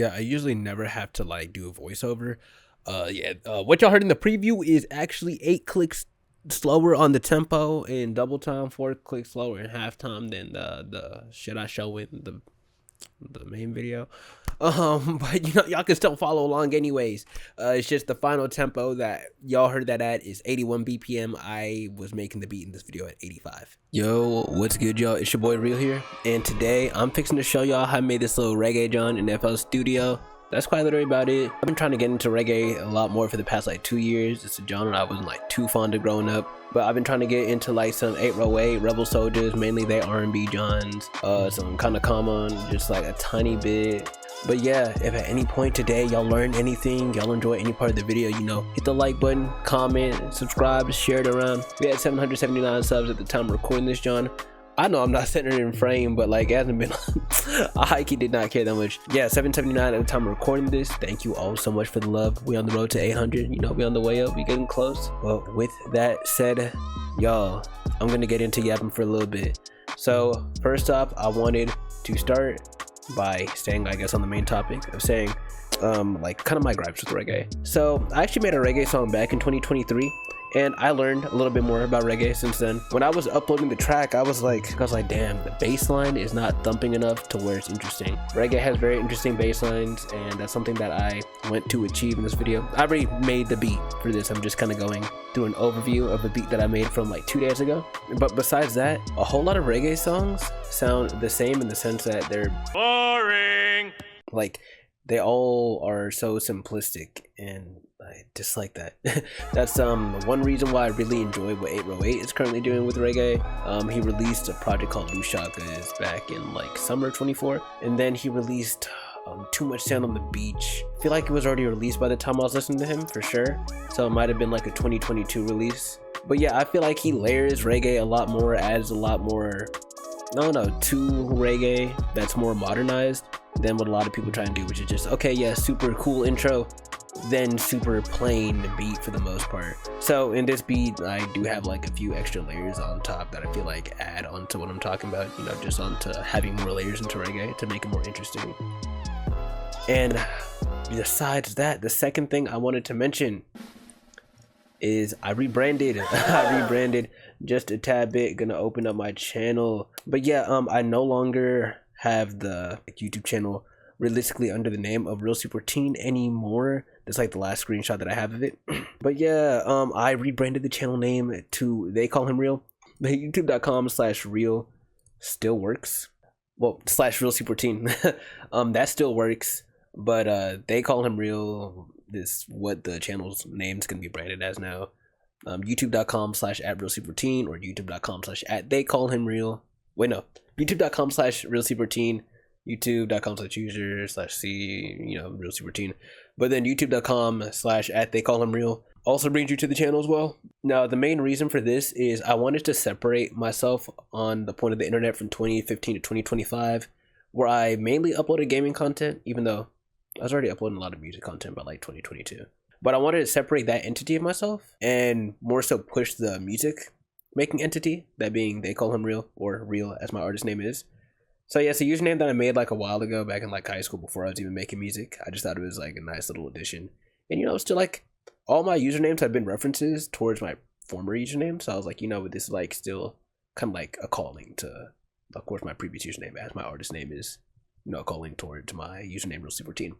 Yeah, I usually never have to like do a voiceover. What y'all heard in the preview is actually 8 clicks slower on the tempo in double time, 4 clicks slower in halftime than the shit I show in the main video. But y'all can still follow along anyways. It's just the final tempo that y'all heard that at is 81 BPM. I was making the beat in this video at 85. Yo, what's good, y'all? It's your boy Real here, and today I'm fixing to show y'all how I made this little reggae John in FL Studio. That's quite literally about it. I've been trying to get into reggae a lot more for the past like 2 years. It's a genre I wasn't like too fond of growing up, but I've been trying to get into like some 808 Rebel Soldiers, mainly they R&B Johns, some kind of common, just like a tiny bit. But yeah, if at any point today y'all learned anything, y'all enjoy any part of the video, hit the like button, comment, subscribe, share it around. We had 779 subs at the time of recording this, John. I know I'm not setting it in frame, but like it hasn't been I did not care that much. Yeah, 779 at the time of recording this. Thank you all so much for the love. We on the road to 800, we on the way up, we getting close. Well, with that said, y'all, I'm gonna get into yapping for a little bit. So first off, I wanted to start by saying, I guess, on the main topic of saying like kind of my gripes with reggae. So I actually made a reggae song back in 2023, and I learned a little bit more about reggae since then. When I was uploading the track, I was like, damn, the bass line is not thumping enough to where it's interesting. Reggae has very interesting bass lines, and that's something that I went to achieve in this video. I already made the beat for this. I'm just kind of going through an overview of a beat that I made from like 2 days ago. But besides that, a whole lot of reggae songs sound the same in the sense that they're boring. Like, they all are so simplistic, and I dislike that. That's one reason why I really enjoy what 808 is currently doing with reggae. He released a project called Lushakas back in like summer 24, and then he released Too Much Sand on the Beach. I feel like it was already released by the time I was listening to him, for sure, so it might have been like a 2022 release. But yeah, I feel like he layers reggae a lot more, adds a lot more to reggae that's more modernized than what a lot of people try and do, which is just, okay, yeah, super cool intro, then super plain beat for the most part. So in this beat, I do have like a few extra layers on top that I feel like add on to what I'm talking about, just onto having more layers into reggae to make it more interesting. And besides that, the second thing I wanted to mention is I rebranded. I rebranded just a tad bit, gonna open up my channel. But yeah, I no longer have the YouTube channel realistically under the name of Real Super Teen anymore. That's like the last screenshot that I have of it. But yeah, I rebranded the channel name to They Call Him Real. YouTube.com/real still works. Well, /Real Super Teen. That still works. But They Call Him Real is what the channel's name's gonna be branded as now. YouTube.com/@RealSuperTeen or YouTube.com/@TheyCallHimReal. Wait, no. YouTube.com/RealSuperTeen, YouTube.com/user/C, RealSuperTeen. But then YouTube.com/@TheyCallHimReal also brings you to the channel as well. Now, the main reason for this is I wanted to separate myself on the point of the internet from 2015 to 2025, where I mainly uploaded gaming content, even though I was already uploading a lot of music content by like 2022. But I wanted to separate that entity of myself and more so push the music making entity, that being They Call Him Real, or Real as my artist name is. So yeah, it's a username that I made like a while ago, back in like high school, before I was even making music. I just thought it was like a nice little addition. And still like all my usernames have been references towards my former username. So I was like, this is like still kind of like a calling to, of course, my previous username as my artist name is, calling towards my username Real Super Teen.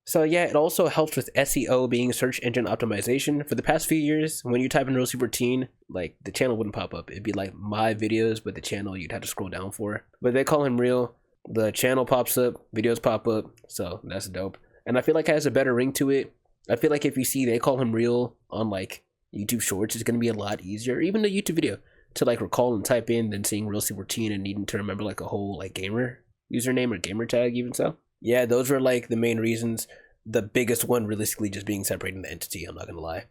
So yeah, it also helps with SEO, being search engine optimization. For the past few years, when you type in Real Super Teen, like the channel wouldn't pop up. It'd be like my videos, but the channel you'd have to scroll down for. But They Call Him Real, the channel pops up, videos pop up, so that's dope. And I feel like it has a better ring to it. I feel like if you see They Call Him Real on like YouTube Shorts, it's gonna be a lot easier, even the YouTube video, to like recall and type in than seeing Real Super Teen and needing to remember like a whole like gamer username or gamer tag even. So yeah, those were like the main reasons. The biggest one realistically just being separating the entity, I'm not gonna lie.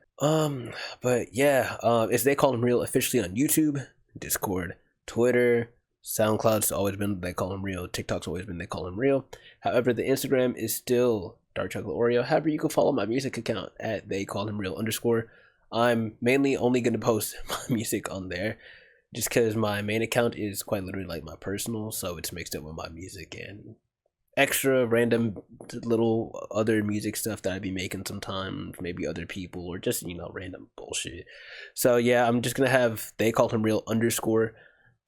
But yeah, it's They Call Him Real officially on YouTube, Discord, Twitter, SoundCloud's always been They Call Him Real, TikTok's always been They Call Him Real. However, the Instagram is still Dark Chocolate Oreo. However, you can follow my music account at They Call Him Real _. I'm mainly only gonna post my music on there, just because my main account is quite literally like my personal, so it's mixed up with my music and extra random little other music stuff that I'd be making sometimes, maybe other people, or just, you know, random bullshit. So yeah, I'm just gonna have they call him real underscore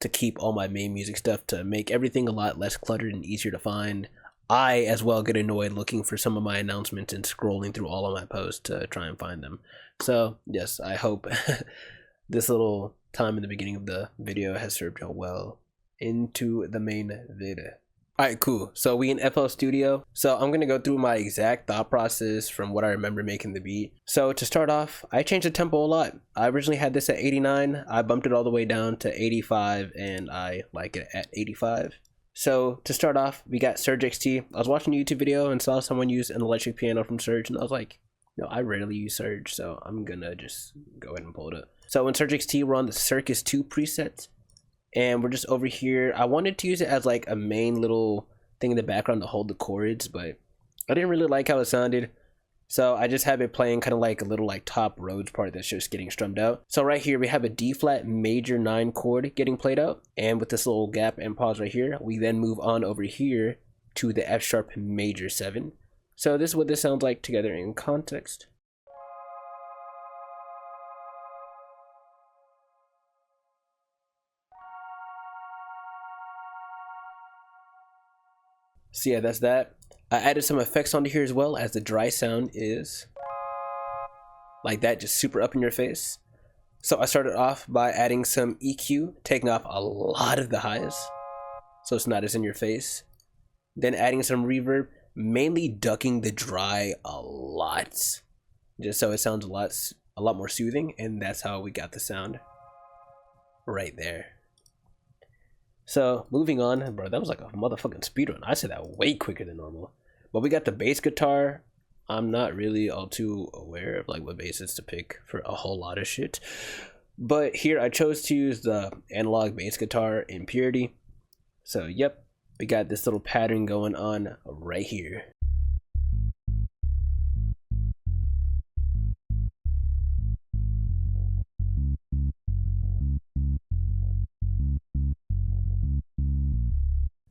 to keep all my main music stuff, to make everything a lot less cluttered and easier to find. I as well get annoyed looking for some of my announcements and scrolling through all of my posts to try and find them. So yes, I hope this little time in the beginning of the video has served y'all well into the main video. Alright, cool. So we in FL Studio. So I'm gonna go through my exact thought process from what I remember making the beat. So to start off, I changed the tempo a lot. I originally had this at 89. I bumped it all the way down to 85, and I like it at 85. So to start off, we got Surge XT. I was watching a YouTube video and saw someone use an electric piano from Surge, and I was like, no, I rarely use Surge, so I'm gonna just go ahead and pull it up. So in Surge XT, we're on the Circus 2 preset, and we're just over here. I wanted to use it as like a main little thing in the background to hold the chords, but I didn't really like how it sounded. So I just have it playing kind of like a little like top Rhodes part that's just getting strummed out. So right here we have a D flat major 9 chord getting played out, and with this little gap and pause right here, we then move on over here to the F sharp major 7. So this is what this sounds like together in context. So yeah, that's that. I added some effects onto here as well, as the dry sound is like that, just super up in your face. So I started off by adding some EQ, taking off a lot of the highs, so it's not as in your face. Then adding some reverb, mainly ducking the dry a lot, just so it sounds a lot more soothing, and that's how we got the sound right there. So moving on, bro, that was like a motherfucking speedrun. I said that way quicker than normal. But we got the bass guitar. I'm not really all too aware of like what basses to pick for a whole lot of shit. But here I chose to use the analog bass guitar in Purity. So yep, we got this little pattern going on right here.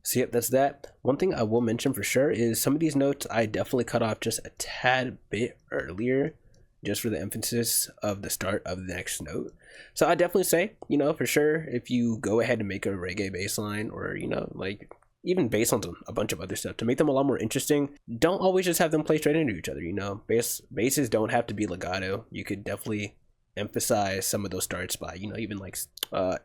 So yep, that's that. One thing I will mention for sure is some of these notes I definitely cut off just a tad bit earlier, just for the emphasis of the start of the next note. So I definitely say, you know, for sure, if you go ahead and make a reggae bass line, or, you know, like even bass lines on a bunch of other stuff, to make them a lot more interesting, don't always just have them play straight into each other, you know. Basses don't have to be legato. You could definitely emphasize some of those starts by, you know, even like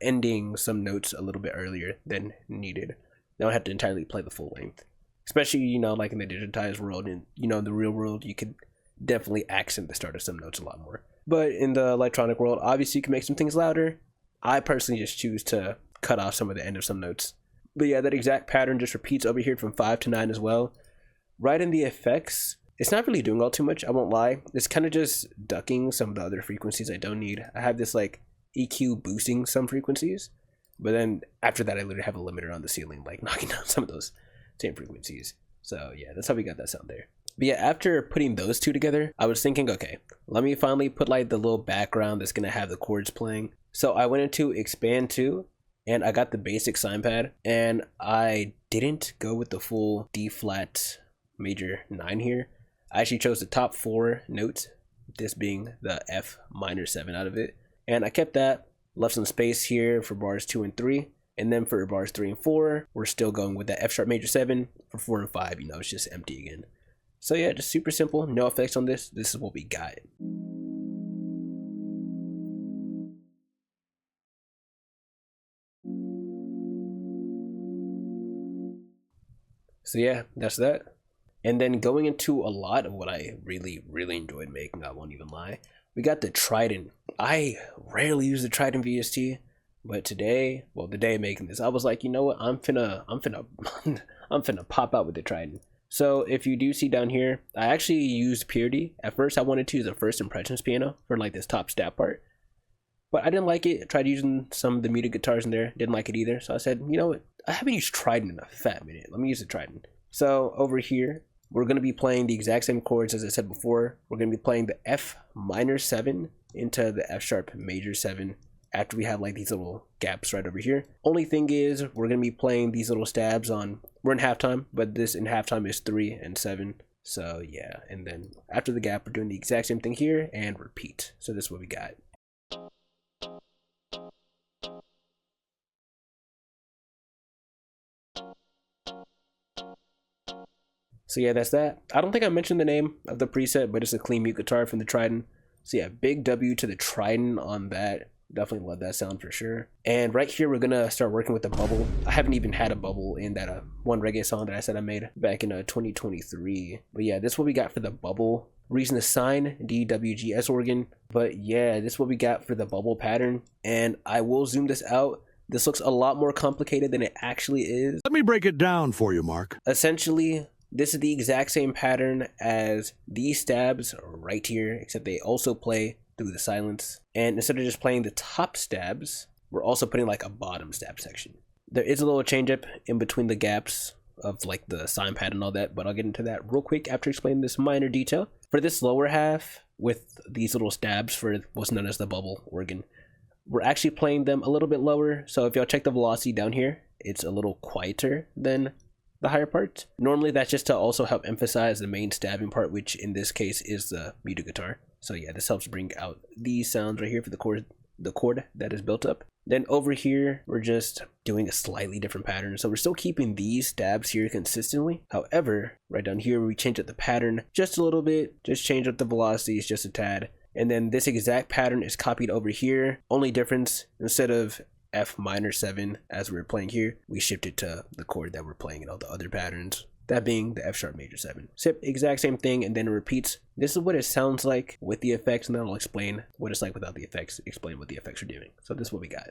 ending some notes a little bit earlier than needed. They don't have to entirely play the full length, especially, you know, like in the digitized world, and, you know, in the real world, you could definitely accent the start of some notes a lot more. But in the electronic world, obviously you can make some things louder. I personally just choose to cut off some of the end of some notes. But yeah, that exact pattern just repeats over here from 5 to 9 as well. Right in the effects, it's not really doing all too much, I won't lie. It's kind of just ducking some of the other frequencies I don't need. I have this like EQ boosting some frequencies, but then after that I literally have a limiter on the ceiling, like knocking down some of those same frequencies. So yeah, that's how we got that sound there. But yeah, after putting those two together, I was thinking, okay, let me finally put like the little background that's gonna have the chords playing. So I went into Xpand 2 and I got the basic Sine Pad, and I didn't go with the full D flat major 9 here. I actually chose the top 4 notes, this being the F minor 7 out of it, and I kept that, left some space here for bars 2 and 3, and then for bars 3 and 4, we're still going with that F sharp major 7. For 4 and 5, you know, it's just empty again. So yeah, just super simple, no effects on this. This is what we got. So yeah, that's that. And then going into a lot of what I really enjoyed making, I won't even lie, we got the Triton. I rarely use the Triton VST, but today, well, the day making this, I was like, you know what, I'm finna I'm finna pop out with the Triton. So if you do see down here, I actually used Purity. At first I wanted to use a first impressions piano for like this top stat part, but I didn't like it. I tried using some of the muted guitars in there, didn't like it either. So I said, you know what, I haven't used Triton in a fat minute, let me use the Triton. So over here, we're going to be playing the exact same chords as I said before. We're going to be playing the F minor 7 into the F sharp major 7 after we have like these little gaps right over here. Only thing is we're gonna be playing these little stabs on, we're in halftime, but this in halftime is 3 and 7. So yeah, and then after the gap, we're doing the exact same thing here and repeat. So this is what we got. So yeah, that's that. I don't think I mentioned the name of the preset, but it's a clean mute guitar from the Triton. So yeah, big W to the Triton on that. Definitely love that sound for sure. And right here, we're gonna start working with the bubble. I haven't even had a bubble in that one reggae song that I said I made back in 2023. But yeah, this is what we got for the bubble. We're using the Sine DWGS organ. But yeah, this is what we got for the bubble pattern. And I will zoom this out. This looks a lot more complicated than it actually is. Let me break it down for you, Mark. Essentially, this is the exact same pattern as these stabs right here, except they also play through the silence. And instead of just playing the top stabs, we're also putting like a bottom stab section. There is a little change up in between the gaps of like the Sine Pad and all that, but I'll get into that real quick after explaining this minor detail. For this lower half with these little stabs for what's known as the bubble organ, we're actually playing them a little bit lower. So if y'all check the velocity down here, it's a little quieter than the higher part. Normally that's just to also help emphasize the main stabbing part, which in this case is the muted guitar. So yeah, this helps bring out these sounds right here for the chord that is built up. Then over here, we're just doing a slightly different pattern. So we're still keeping these stabs here consistently. However, right down here, we change up the pattern just a little bit, just change up the velocities just a tad. And then this exact pattern is copied over here. Only difference, instead of F minor 7 as we were playing here, we shifted to the chord that we're playing in all the other patterns, that being the F sharp major 7. So exact same thing, and then it repeats. This is what it sounds like with the effects, and then I'll explain what it's like without the effects, explain what the effects are doing. So this is what we got.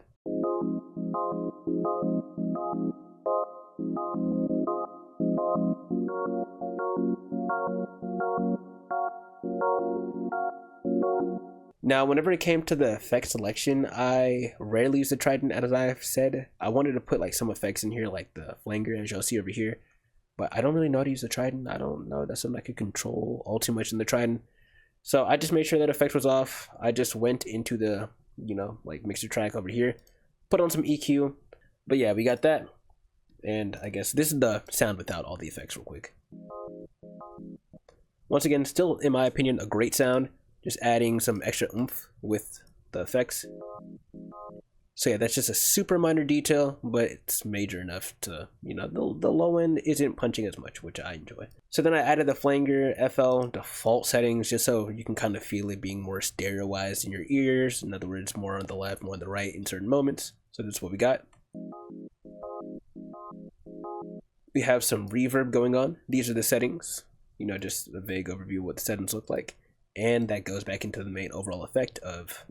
Now, whenever it came to the effect selection, I rarely use the Triton, as I've said. I wanted to put like some effects in here, like the flanger, as y'all see over here, but I don't really know how to use the Triton. I don't know, that's something I could control all too much in the Triton. So I just made sure that effect was off. I just went into the, like mixer track over here, put on some EQ. But yeah, we got that. And I guess this is the sound without all the effects real quick. Once again, still, in my opinion, a great sound. Just adding some extra oomph with the effects. So yeah, that's just a super minor detail, but it's major enough to, the low end isn't punching as much, which I enjoy. So then I added the flanger FL default settings just so you can kind of feel it being more stereoized in your ears. In other words, more on the left, more on the right in certain moments. So that's what we got. We have some reverb going on. These are the settings, just a vague overview of what the settings look like. And that goes back into the main overall effect of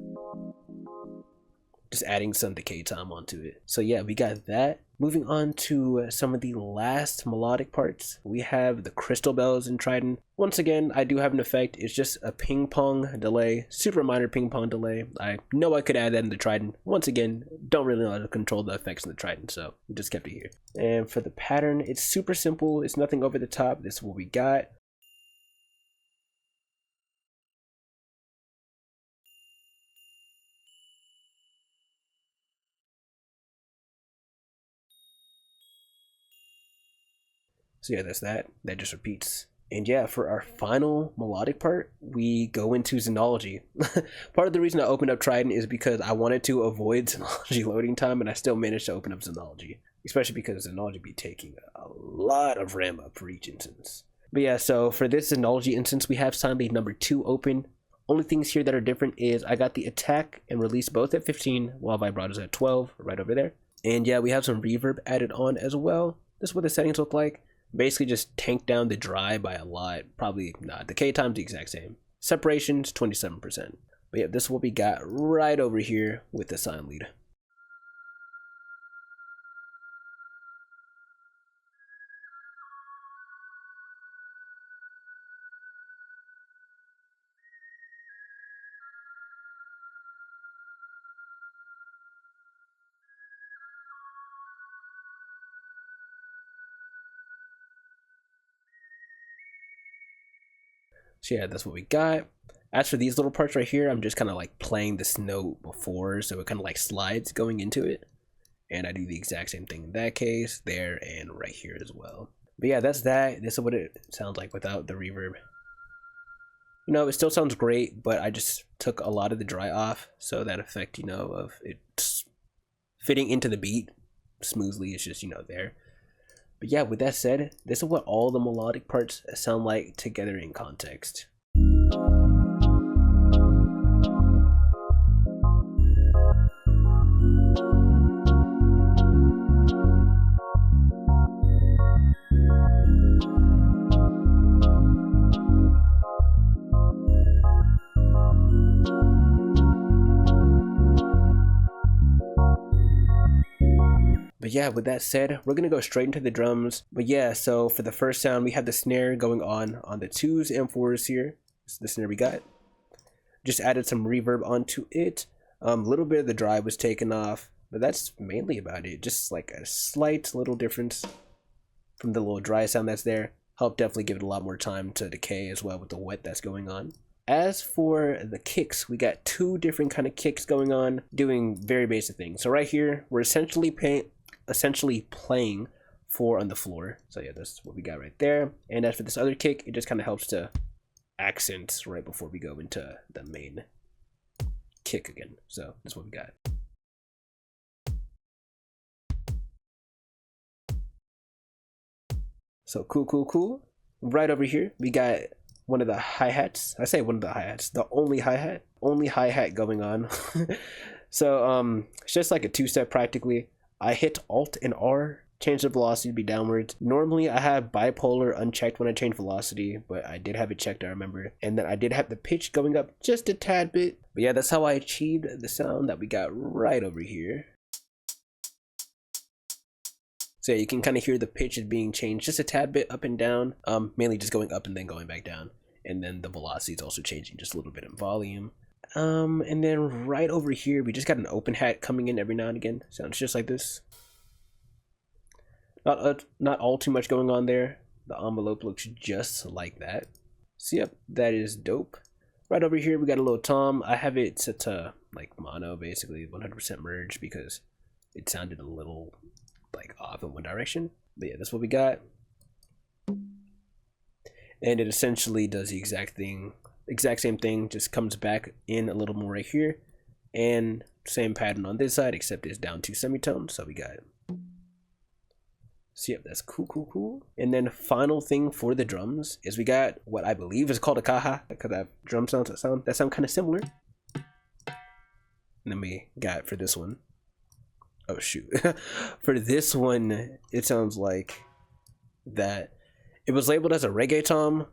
just adding some decay time onto it. So yeah, we got that. Moving on to some of the last melodic parts, we have the crystal bells in Triton. Once again, I do have an effect. It's just a ping pong delay, super minor ping pong delay. I know I could add that in the Triton. Once again, don't really know how to control the effects in the Triton, so just kept it here. And for the pattern, it's super simple. It's nothing over the top. This is what we got. So yeah, that's that. That just repeats. And yeah, for our final melodic part, we go into Zenology. Part of the reason I opened up Triton is because I wanted to avoid Zenology loading time, and I still managed to open up Zenology. Especially because Zenology be taking a lot of RAM up for each instance. But yeah, so for this Zenology instance, we have Sine Pad number 2 open. Only things here that are different is I got the attack and release both at 15, while vibrato's at 12, right over there. And yeah, we have some reverb added on as well. This is what the settings look like. Basically just tank down the dry by a lot. Probably not. Decay time's the exact same. Separation's 27%. But yeah, this is what we got right over here with the Sine lead. So yeah, that's what we got. As for these little parts right here, I'm just kind of like playing this note before, so it kind of like slides going into it. And I do the exact same thing in that case, there, and right here as well. But yeah, that's that. This is what it sounds like without the reverb. You know, it still sounds great, but I just took a lot of the dry off, so that effect, you know, of it fitting into the beat smoothly is just, you know, there. But yeah, with that said, this is what all the melodic parts sound like together in context. But yeah, with that said, we're gonna go straight into the drums. But yeah, so for the first sound, we have the snare going on the 2s and 4s here. This is the snare we got. Just added some reverb onto it. A little bit of the dry was taken off, but that's mainly about it. Just like a slight little difference from the little dry sound that's there. Helped definitely give it a lot more time to decay as well with the wet that's going on. As for the kicks, we got 2 different kind of kicks going on, doing very basic things. So right here, we're essentially playing 4 on the floor. So yeah, that's what we got right there. And as for this other kick, it just kind of helps to accent right before we go into the main kick again. So that's what we got. So cool. Right over here, we got one of the hi-hats. I say one of the hi-hats, the only hi-hat going on. So it's just like a 2-step practically. I hit Alt and R, change the velocity to be downwards. Normally I have bipolar unchecked when I change velocity, but I did have it checked, I remember. And then I did have the pitch going up just a tad bit. But yeah, that's how I achieved the sound that we got right over here. So yeah, you can kind of hear the pitch is being changed just a tad bit up and down, mainly just going up and then going back down. And then the velocity is also changing just a little bit in volume. And then right over here, we just got an open hat coming in every now and again. Sounds just like this. Not all too much going on there. The envelope looks just like that. So yep, that is dope. Right over here, we got a little tom. I have it set to like mono, basically 100% merge because it sounded a little like off in one direction. But yeah, that's what we got. And it essentially does the exact same thing, just comes back in a little more right here. And same pattern on this side, except it's down 2 semitones. So we got it. So yep, that's cool. And then final thing for the drums is we got what I believe is called a caja, because I have drum sounds that sound kind of similar. And then we got for this one, oh shoot, for this one it sounds like that it was labeled as a reggae tom.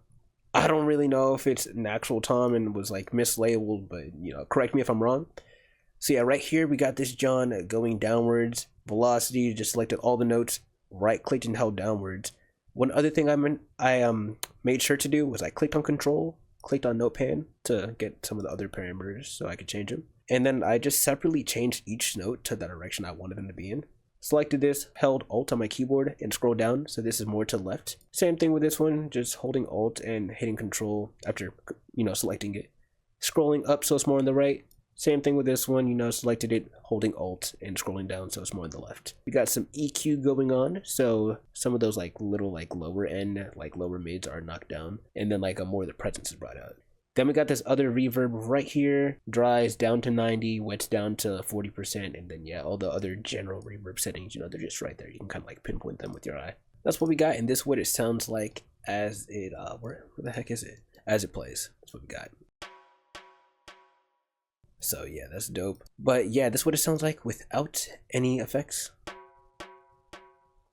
I don't really know if it's an actual tom and was like mislabeled, but you know, correct me if I'm wrong. So yeah, right here we got this John going downwards, velocity, just selected all the notes, right clicked and held downwards. One other thing I made sure to do was I clicked on control, clicked on notepan to get some of the other parameters so I could change them. And then I just separately changed each note to the direction I wanted them to be in. Selected this, held Alt on my keyboard and scroll down, so this is more to the left. Same thing with this one, just holding Alt and hitting control after, you know, selecting it. Scrolling up so it's more on the right. Same thing with this one, you know, selected it, holding Alt and scrolling down so it's more on the left. We got some EQ going on, so some of those like little like lower end, like lower mids are knocked down, and then like a more of the presence is brought out. Then we got this other reverb right here, dries down to 90, wets down to 40%, and then yeah, all the other general reverb settings, you know, they're just right there. You can kind of like pinpoint them with your eye. That's what we got, and this is what it sounds like as it, where the heck is it? As it plays, that's what we got. So yeah, that's dope. But yeah, this is what it sounds like without any effects.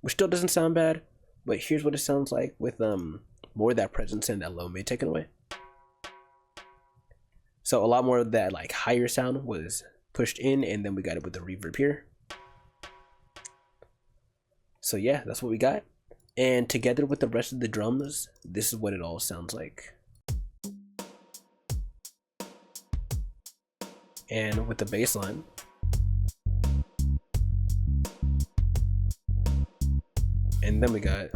Which still doesn't sound bad, but here's what it sounds like with more of that presence and that low mid taken away. So a lot more of that like higher sound was pushed in, and then we got it with the reverb here. So yeah, that's what we got. And together with the rest of the drums, this is what it all sounds like. And with the bass line. And then we got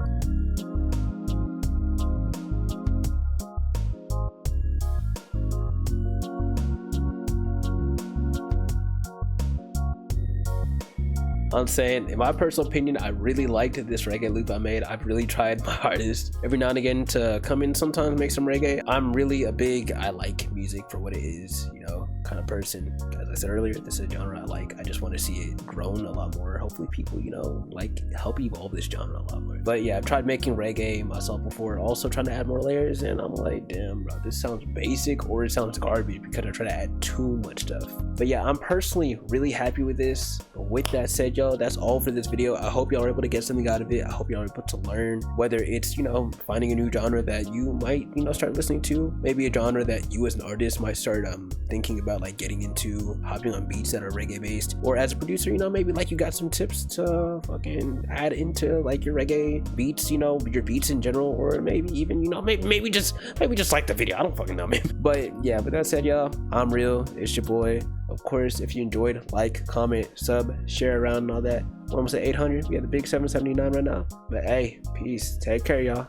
I'm saying, in my personal opinion, I really liked this reggae loop I made. I've really tried my hardest every now and again to come in sometimes make some reggae. I'm really a big, I like music for what it is, you know, kind of person. As I said earlier, this is a genre I like. I just want to see it grown a lot more. Hopefully people, you know, like help evolve this genre a lot more. But yeah, I've tried making reggae myself before, also trying to add more layers, and I'm like, damn bro, this sounds basic or it sounds garbage because I try to add too much stuff. But yeah, I'm personally really happy with this. With that said, y'all, that's all for this video. I hope y'all are able to get something out of it. I hope y'all are able to learn, whether it's, you know, finding a new genre that you might, you know, start listening to, maybe a genre that you as an artist might start thinking about like getting into, hopping on beats that are reggae based, or as a producer, you know, maybe like you got some tips to fucking add into like your reggae beats, you know, your beats in general, or maybe even, you know, maybe just like the video. I don't fucking know, man. But yeah, with that said, y'all, I'm Real, it's your boy. Of course, if you enjoyed, like, comment, sub, share around and all that. We're almost at 800. We have the big 779 right now. But hey, peace. Take care, y'all.